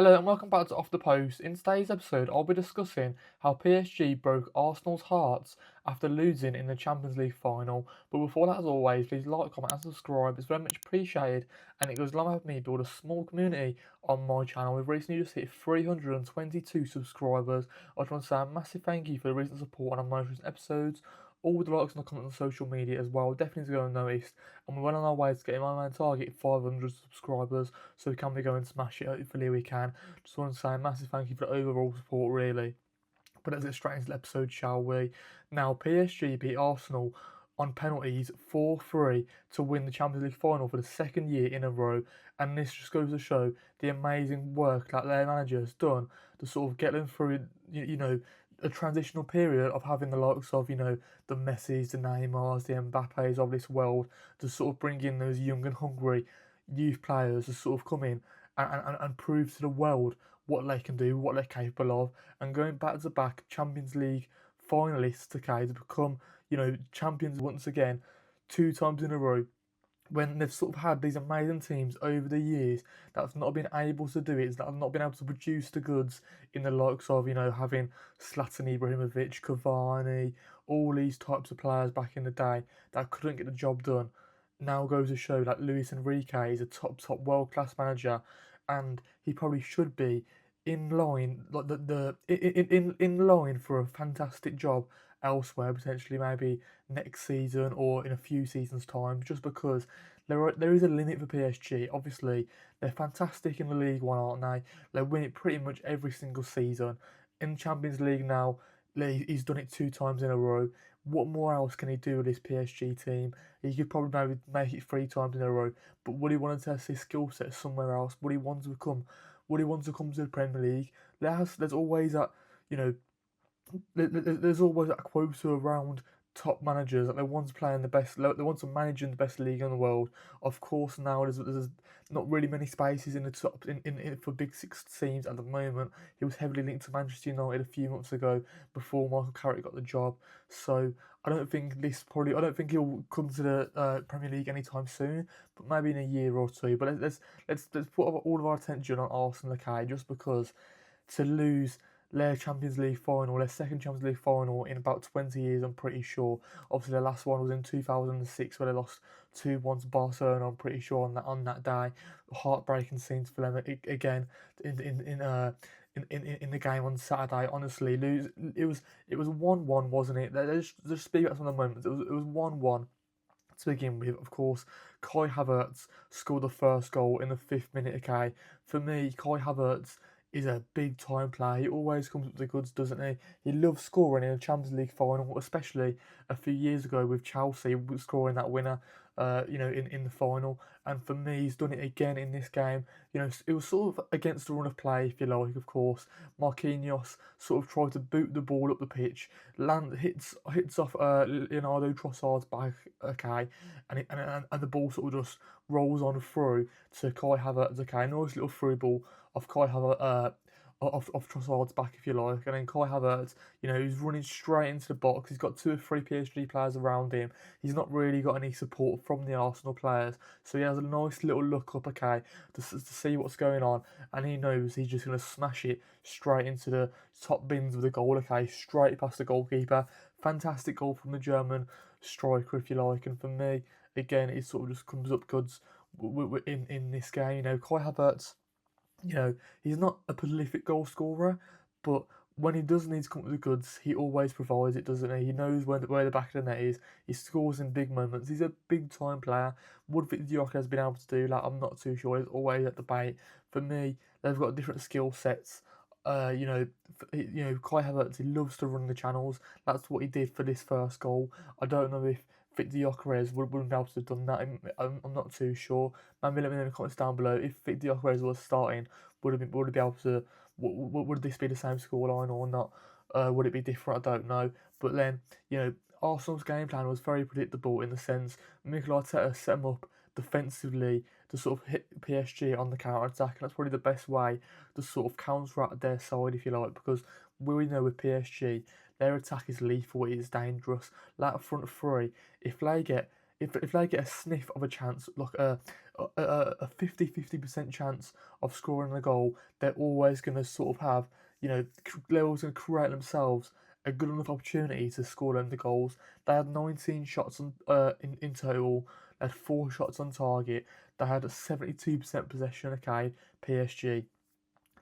Hello and welcome back to Off the Post. In today's episode, I'll be discussing how PSG broke Arsenal's hearts after losing in the Champions League final. But before that, as always, please like, comment, and subscribe. It's very much appreciated, and it goes along with me build a small community on my channel. We've recently just hit 322 subscribers. I just want to say a massive thank you for the recent support on our most recent episodes. All the likes and the comments on social media as well definitely going unnoticed, and we're well on our way to getting my main target 500 subscribers, so we can be going to smash it. Hopefully we can. Just want to say a massive thank you for the overall support, really. But let's get straight into the episode, shall we? Now, PSG beat Arsenal on penalties 4-3 to win the Champions League final for the second year in a row, and this just goes to show the amazing work that their manager has done to sort of get them through, a transitional period of having the likes of, the Messis, the Neymars, the Mbappes of this world, to sort of bring in those young and hungry youth players to sort of come in and prove to the world what they can do, what they're capable of, and going back to back Champions League finalists, okay, to become, champions once again, 2 times in a row, when they've sort of had these amazing teams over the years that's not been able to do it, that have not been able to produce the goods in the likes of, having Zlatan Ibrahimovic, Cavani, all these types of players back in the day that couldn't get the job done. Now goes to show that Luis Enrique is a top world class manager, and he probably should be in line, like in line for a fantastic job elsewhere, potentially maybe next season or in a few seasons' time, just because there is a limit for PSG. Obviously, they're fantastic in the League One, aren't they? They win it pretty much every single season. In Champions League now, he's done it 2 times in a row. What more else can he do with this PSG team? He could probably maybe make it 3 times in a row. But would he want to test his skill set somewhere else? Would he want to come? Would he want to come to the Premier League? There's always that, you know, there's always that quota around top managers that they want to play in the best, they want to manage in the best league in the world. Of course, now there's not really many spaces in the top for big six teams at the moment. He was heavily linked to Manchester United a few months ago before Michael Carrick got the job. So I don't think he'll come to the Premier League anytime soon, but maybe in a year or two. But let's put all of our attention on Arsenal, okay? Just because to lose their Champions League final, their second Champions League final in about 20 years, I'm pretty sure. Obviously, the last one was in 2006 where they lost 2-1 to Barcelona, I'm pretty sure, on that day. Heartbreaking scenes for them again in the game on Saturday. Honestly, it was 1-1, wasn't it? Let's just speak about some of the moments. It was 1-1 to begin with. Of course, Kai Havertz scored the first goal in the 5th minute. Okay, for me, Kai Havertz is a big time player. He always comes up with the goods, doesn't he? He loves scoring in a Champions League final, especially a few years ago with Chelsea scoring that winner. In the final, and for me, he's done it again in this game. It was sort of against the run of play, if you like. Of course, Marquinhos sort of tried to boot the ball up the pitch, hits off Leonardo Trossard's back, okay, and the ball sort of just rolls on through to Kai Havertz, okay, nice little through ball of Kai Havertz, of Trossard's back, if you like, and then Kai Havertz, he's running straight into the box. He's got 2 or 3 PSG players around him. He's not really got any support from the Arsenal players, so he has a nice little look up, okay, to see what's going on, and he knows he's just going to smash it straight into the top bins of the goal, okay, straight past the goalkeeper. Fantastic goal from the German striker, if you like, and for me, again, it sort of just comes up goods in this game. Kai Havertz, he's not a prolific goal scorer, but when he does need to come up with the goods, he always provides it, doesn't he? He knows where the back of the net is. He scores in big moments. He's a big time player. Would Victor Gyökeres has been able to do that? I'm not too sure. There's always that debate. For me, they've got different skill sets. Kai Havertz, he loves to run the channels. That's what he did for this first goal. I don't know if Victor Gyökeres wouldn't be able to have done that. I'm not too sure. Maybe let me know in the comments down below if Victor Gyökeres was starting. Would he be able to? Would this be the same scoreline or not? Would it be different? I don't know. But then, Arsenal's game plan was very predictable in the sense Mikel Arteta set them up defensively to sort of hit PSG on the counter attack, and that's probably the best way to sort of counteract their side, if you like, because we know with PSG their attack is lethal, it is dangerous. That front three, if they get if they get a sniff of a chance, like a 50% chance of scoring a goal, they're always going to sort of have, they're always going to create themselves a good enough opportunity to score them the goals. They had 19 shots in total. They had 4 shots on target. They had a 72% possession. Okay, PSG.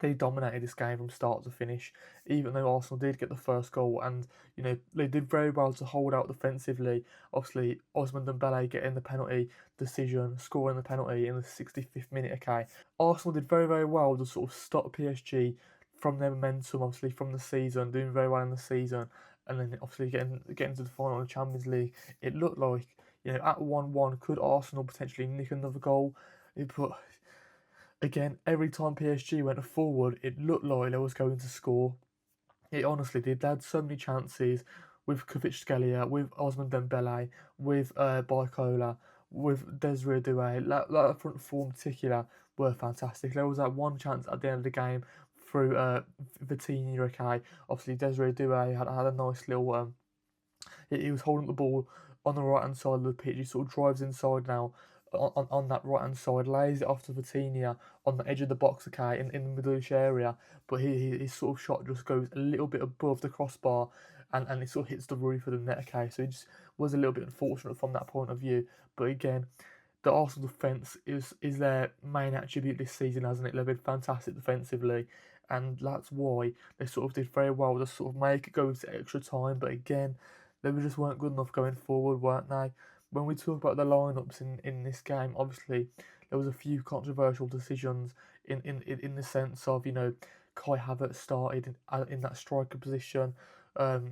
They dominated this game from start to finish, even though Arsenal did get the first goal, and they did very well to hold out defensively. Obviously, Osman Dembele getting the penalty decision, scoring the penalty in the 65th minute. Okay, Arsenal did very very well to sort of stop PSG from their momentum, obviously from the season, doing very well in the season, and then obviously getting to the final of the Champions League. It looked like at 1-1, could Arsenal potentially nick another goal? But again, every time PSG went forward, it looked like they was going to score. It honestly did. They had so many chances with Kvaratskhelia, with Osman Dembele, with Barcola, with Desiree Doué. That front four in particular were fantastic. There was that one chance at the end of the game through Vitinha. Okay, obviously Desiree Doué had a nice little he was holding the ball on the right hand side of the pitch. He sort of drives inside now on that right hand side, lays it off to Vitinha on the edge of the box, okay, in the middle-ish area. But his sort of shot just goes a little bit above the crossbar, and it sort of hits the roof of the net, okay. So it just was a little bit unfortunate from that point of view. But again, the Arsenal defence is their main attribute this season, hasn't it? They've been fantastic defensively, and that's why they sort of did very well to sort of make it go to extra time. But again, they just weren't good enough going forward, weren't they? When we talk about the lineups in this game, obviously there was a few controversial decisions in the sense of Kai Havertz started in that striker position. Miles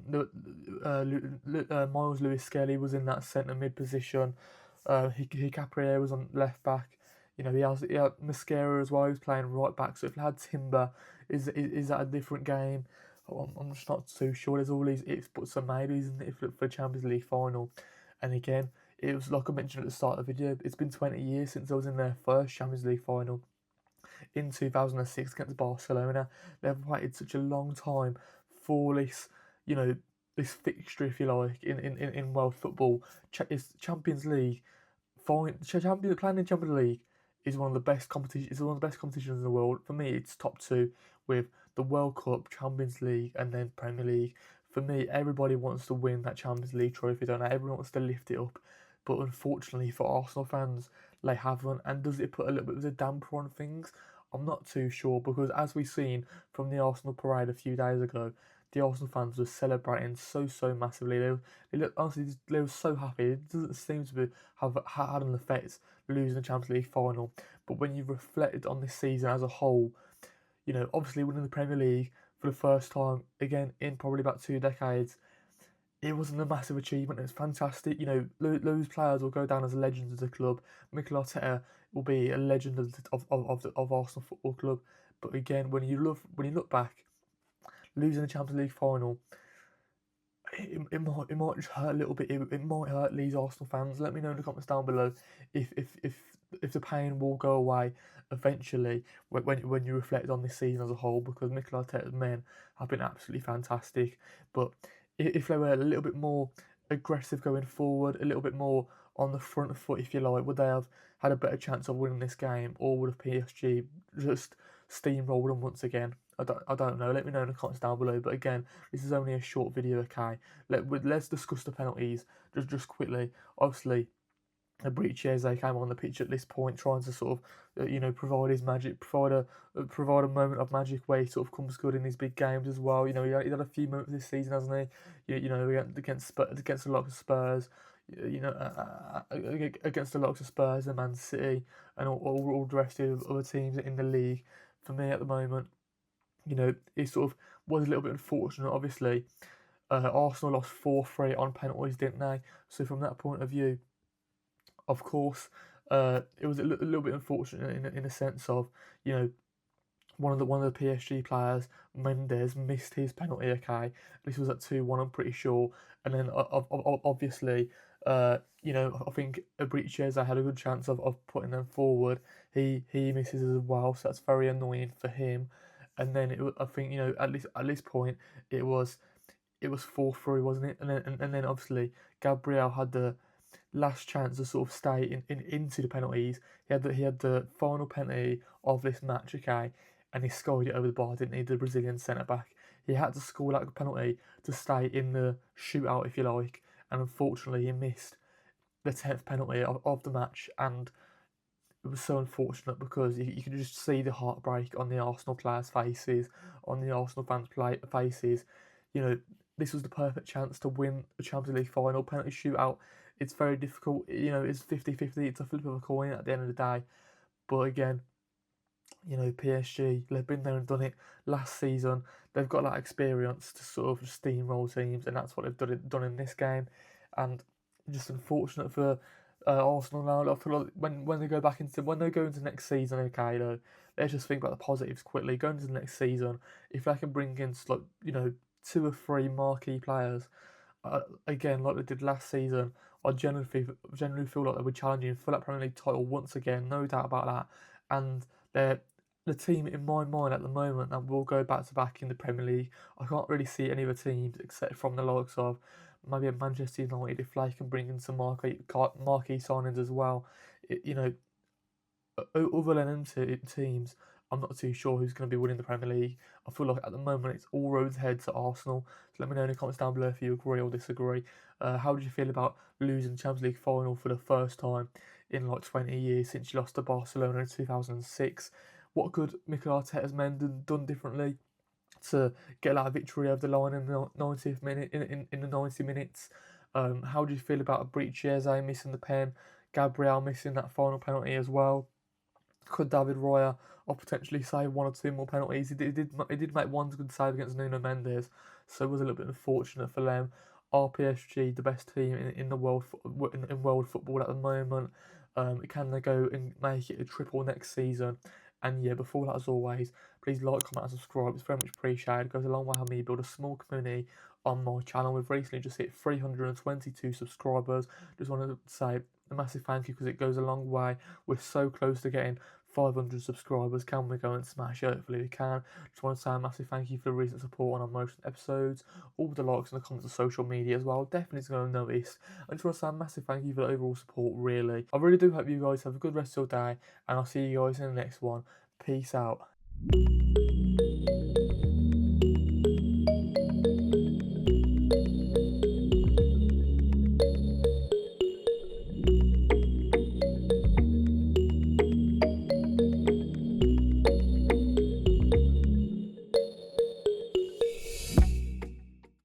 Lewis Skelly was in that centre mid position. Caprier was on left back. He had Mascara as well. He was playing right back. So if they had Timber, is that a different game? I'm just not too sure. There's all these ifs, buts, and maybes in it for Champions League final. And again, it was like I mentioned at the start of the video. It's been 20 years since I was in their first Champions League final in 2006 against Barcelona. They've waited such a long time for this, this fixture, if you like, in world football. It's Champions League. Playing in Champions League is one of the best competitions. It's one of the best competitions in the world. For me, it's top two with the World Cup, Champions League, and then Premier League. For me, everybody wants to win that Champions League trophy, don't they? Everyone wants to lift it up. But unfortunately for Arsenal fans, they haven't. And does it put a little bit of a damper on things? I'm not too sure, because as we've seen from the Arsenal parade a few days ago, the Arsenal fans were celebrating so massively. Honestly, they were so happy. It doesn't seem to have had an effect losing the Champions League final. But when you reflected on this season as a whole, obviously winning the Premier League for the first time again in probably about 2 decades, it wasn't a massive achievement. It's fantastic. Those players will go down as legends of the club. Mikel Arteta will be a legend of Arsenal Football Club. But again, when you look back, losing the Champions League final, it might just hurt a little bit. It might hurt these Arsenal fans. Let me know in the comments down below if the pain will go away eventually when you reflect on this season as a whole, because Mikel Arteta's men have been absolutely fantastic. But if they were a little bit more aggressive going forward, a little bit more on the front foot, if you like, would they have had a better chance of winning this game, or would have PSG just steamrolled them once again? I don't know. Let me know in the comments down below. But again, this is only a short video, okay? Let's discuss the penalties just quickly. Obviously, Eberechi Eze came on the pitch at this point, trying to sort of, provide his magic, provide a moment of magic where he sort of comes good in these big games as well. He had a few moments this season, hasn't he? Against the likes of Spurs, against the likes of Spurs and Man City, and all the rest of other teams in the league. For me at the moment, it sort of was a little bit unfortunate. Obviously, Arsenal lost 4-3 on penalties, didn't they? So from that point of view, of course, it was a little bit unfortunate in a sense of, one of the PSG players, Mendes, missed his penalty. Okay, this was at 2-1, I'm pretty sure, and then obviously, I think Eberechi Eze had a good chance of putting them forward. He misses as well, so that's very annoying for him. And then I think at this point it was 4-3, wasn't it? And then obviously Gabriel had the last chance to sort of stay into the penalties. He had the final penalty of this match, okay, and he scored it over the bar, didn't he? The Brazilian centre back. He had to score that penalty to stay in the shootout, if you like, and unfortunately he missed the 10th penalty of the match, and it was so unfortunate because you could just see the heartbreak on the Arsenal players' faces, on the Arsenal fans' faces. You know, this was the perfect chance to win the Champions League final penalty shootout. It's very difficult. You know, it's 50-50. It's a flip of a coin at the end of the day. But again, you know, PSG, they've been there and done it last season. They've got that experience to sort of steamroll teams, and that's what they've done in this game. And just unfortunate for Arsenal now. I feel like when they go back into when they go into next season, okay, though, let's just think about the positives quickly. Going into the next season, if they can bring in like, you know, 2 or 3 marquee players, again like they did last season, I generally feel like they'll be challenging for that Premier League title once again, no doubt about that. And they're the team in my mind at the moment that will go back to back in the Premier League. I can't really see any other teams except from the likes of maybe a Manchester United if they can bring in some marquee signings as well. You know, other than them teams, I'm not too sure who's going to be winning the Premier League. I feel like at the moment it's all roads head to Arsenal. So let me know in the comments down below if you agree or disagree. How did you feel about losing the Champions League final for the first time in like 20 years since you lost to Barcelona in 2006? What could Mikel Arteta's men done differently to get that victory over the line in the 90th minute in the 90 minutes? How do you feel about Eberechi Eze missing the pen, Gabriel missing that final penalty as well? Could David Raya or potentially save 1 or 2 more penalties? He did make one good save against Nuno Mendes, so it was a little bit unfortunate for them. Are PSG the best team in the world in world football at the moment? Can they go and make it a triple next season? And yeah, before that, as always, please like, comment, and subscribe. It's very much appreciated. It goes a long way helping me build a small community on my channel. We've recently just hit 322 subscribers. Just wanted to say a massive thank you because it goes a long way. We're so close to getting 500 subscribers. Can we go and smash it? Hopefully we can. Just want to say a massive thank you for the recent support on our most episodes, all the likes and the comments on social media as well. Definitely going to notice. I just want to say a massive thank you for the overall support, really. I really do hope you guys have a good rest of your day, and I'll see you guys in the next one. Peace out.